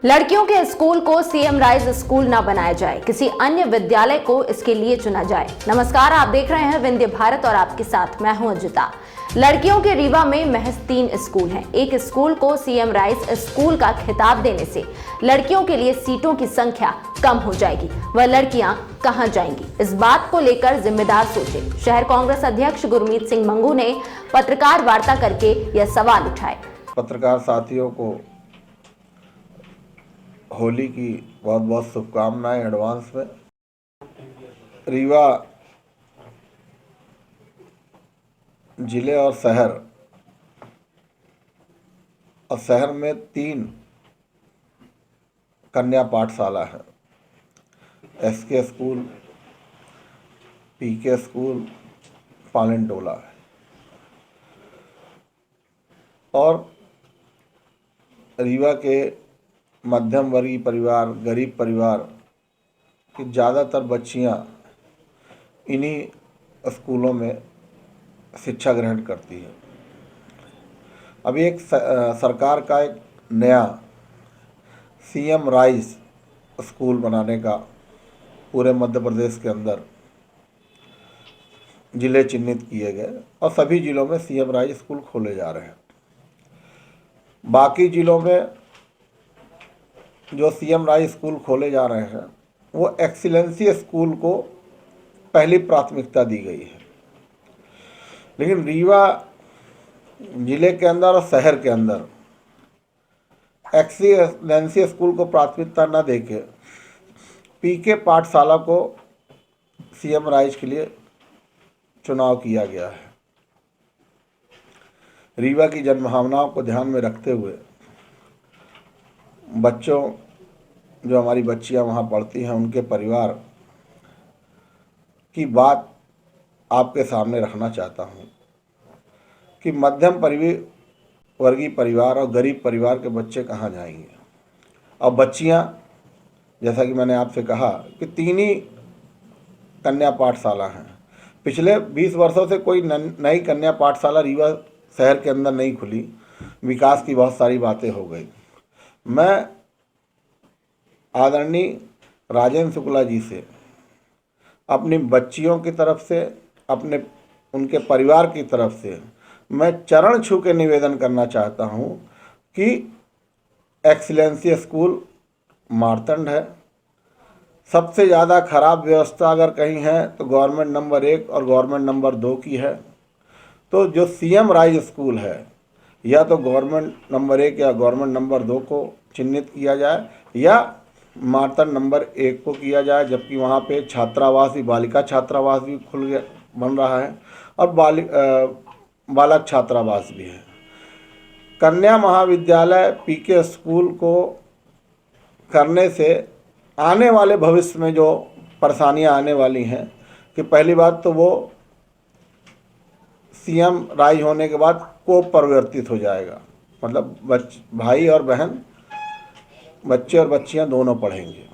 लड़कियों के स्कूल को सीएम राइज स्कूल ना बनाया जाए, किसी अन्य विद्यालय को इसके लिए चुना जाए। नमस्कार, आप देख रहे हैं विंध्य भारत और आपके साथ मैं हूं अजिता। लड़कियों के रीवा में महज 3 स्कूल हैं। एक स्कूल को सीएम राइज स्कूल का खिताब देने से लड़कियों के लिए सीटों की संख्या कम हो जाएगी। वह लड़कियां कहां जाएंगी, इस बात को लेकर जिम्मेदार सोचे। शहर कांग्रेस अध्यक्ष गुरमीत सिंह मंगू ने पत्रकार वार्ता करके यह सवाल उठाए। पत्रकार साथियों को होली की बहुत बहुत शुभकामनाएं एडवांस में। रीवा जिले और शहर में 3 कन्या पाठशाला है। एसके स्कूल, पीके स्कूल, पालनटोला है। और रीवा के मध्यम वर्गीय परिवार, गरीब परिवार की ज़्यादातर बच्चियां इन्हीं स्कूलों में शिक्षा ग्रहण करती हैं। अभी एक सरकार का एक नया सीएम राइज स्कूल बनाने का पूरे मध्य प्रदेश के अंदर जिले चिन्हित किए गए और सभी जिलों में सीएम राइज स्कूल खोले जा रहे हैं। बाकी जिलों में जो सीएम राइज स्कूल खोले जा रहे हैं वो एक्सीलेंसी स्कूल को पहली प्राथमिकता दी गई है, लेकिन रीवा जिले के अंदर और शहर के अंदर एक्सीलेंसी स्कूल को प्राथमिकता न देके पीके पाठशाला को सीएम राइज के लिए चुनाव किया गया है। रीवा की जनभावनाओं को ध्यान में रखते हुए बच्चों, जो हमारी बच्चियां वहां पढ़ती हैं, उनके परिवार की बात आपके सामने रखना चाहता हूं कि मध्यम वर्गीय परिवार और गरीब परिवार के बच्चे कहां जाएंगे। और बच्चियां, जैसा कि मैंने आपसे कहा कि 3 ही कन्या पाठशाला हैं। पिछले 20 वर्षों से कोई नई कन्या पाठशाला रीवा शहर के अंदर नहीं खुली। विकास की बहुत सारी बातें हो गई। मैं आदरणीय राजेंद्र शुक्ला जी से अपनी बच्चियों की तरफ से, उनके परिवार की तरफ से मैं चरण छू के निवेदन करना चाहता हूं कि एक्सीलेंसी स्कूल मारतंड है। सबसे ज़्यादा खराब व्यवस्था अगर कहीं है तो गवर्नमेंट नंबर 1 और गवर्नमेंट नंबर 2 की है। तो जो सीएम राइज स्कूल है, या तो गवर्नमेंट नंबर 1 या गवर्नमेंट नंबर 2 को चिन्हित किया जाए या मारतंड नंबर 1 को किया जाए, जबकि वहाँ पे छात्रावास भी, बालिका छात्रावास भी बन रहा है और बालक छात्रावास भी है। कन्या महाविद्यालय पीके स्कूल को करने से आने वाले भविष्य में जो परेशानियां आने वाली हैं कि पहली बात तो वो सीएम राइज होने के बाद को परिवर्तित हो जाएगा, मतलब भाई और बहन, बच्चे और बच्चियां दोनों पढ़ेंगे।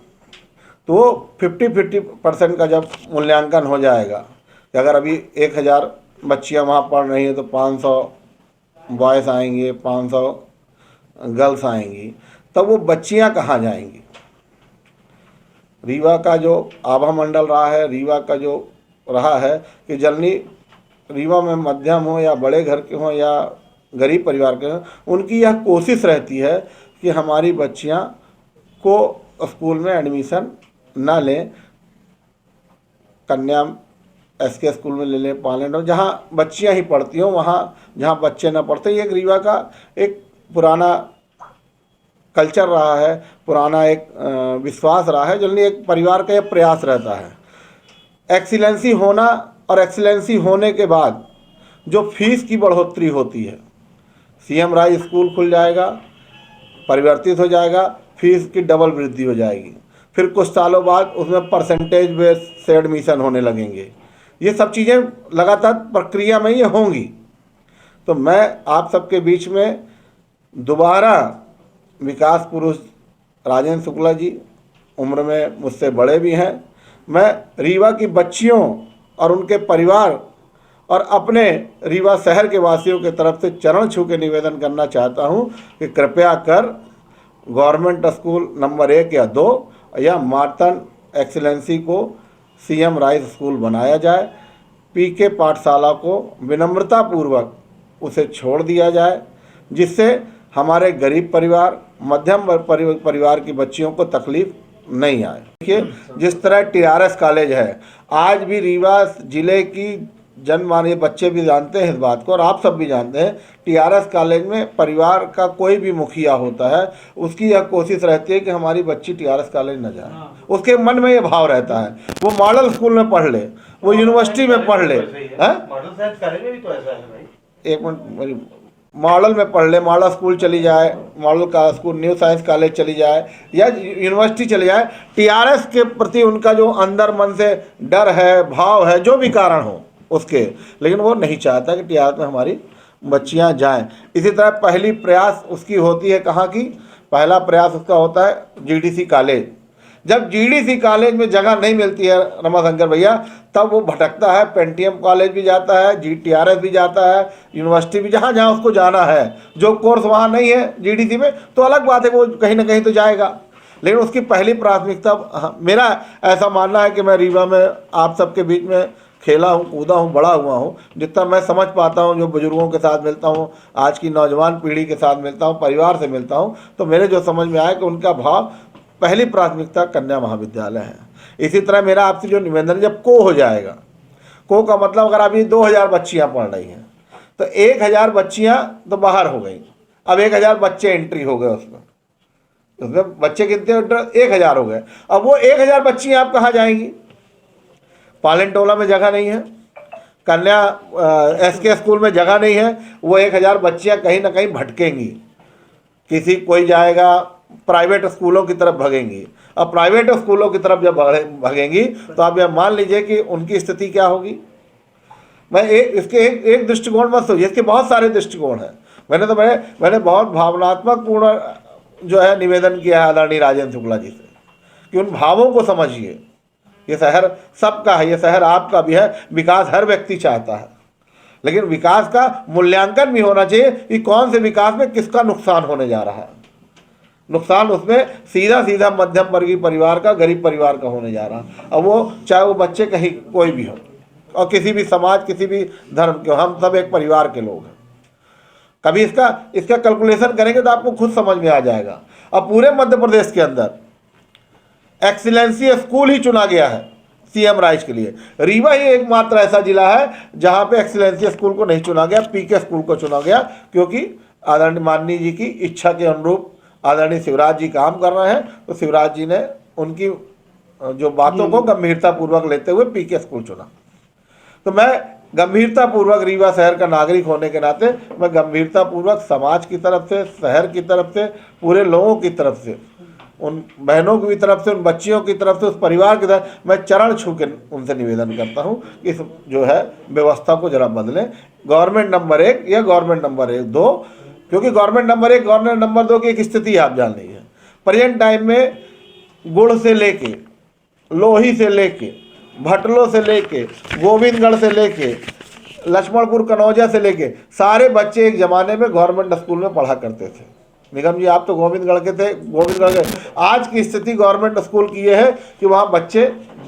तो वो 50-50% का जब मूल्यांकन हो जाएगा कि अगर अभी 1000 बच्चियां वहाँ पढ़ रही हैं तो 500 बॉयज़ आएंगे, 500 गर्ल्स आएंगी, तब वो बच्चियां कहाँ जाएंगी। रीवा का जो आभा मंडल रहा है, रीवा का जो रहा है कि जनरली रीवा में मध्यम हो या बड़े घर के हों या गरीब परिवार के हों, उनकी यह कोशिश रहती है कि हमारी बच्चियां को स्कूल में एडमिशन ना लें, कन्या एसके स्कूल में ले लें, पालनटोला, जहाँ बच्चियां ही पढ़ती हों, वहाँ जहाँ बच्चे ना पढ़ते। ये रीवा का एक पुराना कल्चर रहा है, पुराना एक विश्वास रहा है। जनरली एक परिवार का यह प्रयास रहता है एक्सीलेंसी होना, और एक्सीलेंसी होने के बाद जो फीस की बढ़ोतरी होती है, सीएम राइज स्कूल खुल जाएगा, परिवर्तित हो जाएगा, फीस की डबल वृद्धि हो जाएगी, फिर कुछ सालों बाद उसमें परसेंटेज बेस से एडमिशन होने लगेंगे। ये सब चीज़ें लगातार प्रक्रिया में ये होंगी। तो मैं आप सबके बीच में दोबारा विकास पुरुष राजेंद्र शुक्ला जी, उम्र में मुझसे बड़े भी हैं, मैं रीवा की बच्चियों और उनके परिवार और अपने रीवा शहर के वासियों की तरफ से चरण छू के निवेदन करना चाहता हूं कि कृपया कर गवर्नमेंट स्कूल नंबर 1 या 2 या मार्तन एक्सीलेंसी को सीएम राइज स्कूल बनाया जाए। पीके पाठशाला को विनम्रता पूर्वक उसे छोड़ दिया जाए, जिससे हमारे गरीब परिवार, मध्यम वर्ग परिवार की बच्चियों को तकलीफ नहीं आए। देखिए, जिस तरह टीआरएस कॉलेज है, आज भी रीवा जिले की जनमाननीय बच्चे भी जानते हैं इस बात को और आप सब भी जानते हैं, टीआरएस कॉलेज में परिवार का कोई भी मुखिया होता है, उसकी यह कोशिश रहती है कि हमारी बच्ची टीआरएस कॉलेज न जाए। उसके मन में ये भाव रहता है, वो मॉडल स्कूल में पढ़ ले, वो यूनिवर्सिटी में पढ़ ले। मॉडल साइंस कॉलेज में भी तो ऐसा है भाई। एक मिनट, मॉडल में पढ़ ले, मॉडल स्कूल चली जाए, मॉडल का स्कूल न्यू साइंस कॉलेज चली जाए या यूनिवर्सिटी चली जाए, टीआरएस के प्रति उनका जो अंदर मन से डर है, भाव है, जो भी कारण हो उसके, लेकिन वो नहीं चाहता कि टीआरएस में हमारी बच्चियां जाएं। इसी तरह पहली प्रयास उसकी होती है कहाँ की, पहला प्रयास उसका होता है जीडीसी कॉलेज। जब जीडीसी कॉलेज में जगह नहीं मिलती है रमाशंकर भैया, तब वो भटकता है, पेंटियम कॉलेज भी जाता है, टीआरएस भी जाता है, यूनिवर्सिटी भी, जहाँ जहाँ उसको जाना है। जो कोर्स वहाँ नहीं है जीडीसी में तो अलग बात है, वो कहीं ना कहीं तो जाएगा, लेकिन उसकी पहली प्राथमिकता, मेरा ऐसा मानना है कि मैं रीवा में आप सबके बीच में खेला हूँ, कूदा हूँ, बड़ा हुआ हूँ, जितना मैं समझ पाता हूँ, जो बुजुर्गों के साथ मिलता हूँ, आज की नौजवान पीढ़ी के साथ मिलता हूँ, परिवार से मिलता हूँ, तो मेरे जो समझ में आया कि उनका भाव पहली प्राथमिकता कन्या महाविद्यालय है। इसी तरह मेरा आपसे जो निवेदन है, जब को हो जाएगा, को का मतलब अगर अभी 2000 बच्चियाँ पढ़ रही हैं तो 1000 बच्चियाँ तो बाहर हो गई, अब 1000 बच्चे एंट्री हो गए उसमें बच्चे कितने 1000 हो गए। अब वो 1000 बच्चियाँ आप कहाँ जाएंगी? पालनटोला में जगह नहीं है, कन्या एसके स्कूल में जगह नहीं है, वो 1000 बच्चियाँ कहीं ना कहीं भटकेंगी, किसी कोई जाएगा प्राइवेट स्कूलों की तरफ भगेंगी। अब प्राइवेट स्कूलों की तरफ जब भगेंगी तो आप यह मान लीजिए कि उनकी स्थिति क्या होगी। मैं इसके एक दृष्टिकोण मत सोचिए, इसके बहुत सारे दृष्टिकोण हैं। मैंने बहुत भावनात्मक पूर्ण जो है निवेदन किया है आदरणीय राजेंद्र शुक्ला जी से कि उन भावों को समझिए। ये शहर सबका है, ये शहर आपका भी है, विकास हर व्यक्ति चाहता है, लेकिन विकास का मूल्यांकन भी होना चाहिए कि कौन से विकास में किसका नुकसान होने जा रहा है। नुकसान उसमें सीधा मध्यम वर्गीय परिवार का, गरीब परिवार का होने जा रहा है। अब वो चाहे वो बच्चे कहीं कोई भी हो और किसी भी समाज, किसी भी धर्म के हो, हम सब एक परिवार के लोग हैं। कभी इसका कैलकुलेशन करेंगे तो आपको खुद समझ में आ जाएगा। अब पूरे मध्य प्रदेश के अंदर एक्सीलेंसी स्कूल ही चुना गया है सीएम राइज के लिए। रीवा ही एकमात्र ऐसा जिला है जहां पे एक्सीलेंसी स्कूल को नहीं चुना गया, पीके स्कूल को चुना गया, क्योंकि आदरणीय माननीय जी की इच्छा के अनुरूप आदरणीय शिवराज जी काम कर रहे हैं, तो शिवराज जी ने उनकी जो बातों को गंभीरतापूर्वक लेते हुए पीके स्कूल चुना। तो मैं गंभीरतापूर्वक रीवा शहर का नागरिक होने के नाते मैं गंभीरतापूर्वक समाज की तरफ से, शहर की तरफ से, पूरे लोगों की तरफ से, उन बहनों की तरफ से, उन बच्चियों की तरफ से, उस परिवार की तरफ मैं चरण छू के उनसे निवेदन करता हूं कि इस जो है व्यवस्था को जरा बदलें। गवर्नमेंट नंबर 1 या गवर्नमेंट नंबर 2, क्योंकि गवर्नमेंट नंबर 1, गवर्नमेंट नंबर 2 की एक स्थिति आप जान रही है। प्रेजेंट टाइम में गुड़ से लेके, लोही से लेके, भटलो से लेके, गोविंदगढ़ से लेके, लक्ष्मणपुर कनौजा से लेके सारे बच्चे एक ज़माने में गवर्नमेंट स्कूल में पढ़ा करते थे। निगम जी आप तो गोविंदगढ़ के थे, गोविंदगढ़ के। आज की स्थिति गवर्नमेंट स्कूल की ये है कि वहाँ बच्चे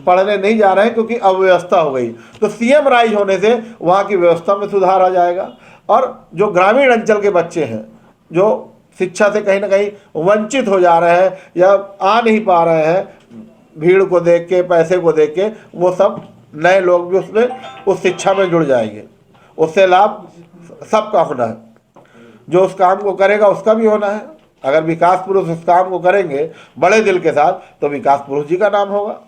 पढ़ने नहीं जा रहे हैं क्योंकि अव्यवस्था हो गई। तो सीएम राइज होने से वहाँ की व्यवस्था में सुधार आ जाएगा और जो ग्रामीण अंचल के बच्चे हैं जो शिक्षा से कहीं ना कहीं वंचित हो जा रहे हैं या आ नहीं पा रहे हैं, भीड़ को देख के, पैसे को देख के, वो सब नए लोग भी उसमें उस शिक्षा में जुड़ जाएंगे। उससे लाभ सबका होना है, जो उस काम को करेगा उसका भी होना है। अगर विकास पुरुष उस काम को करेंगे बड़े दिल के साथ तो विकास पुरुष जी का नाम होगा।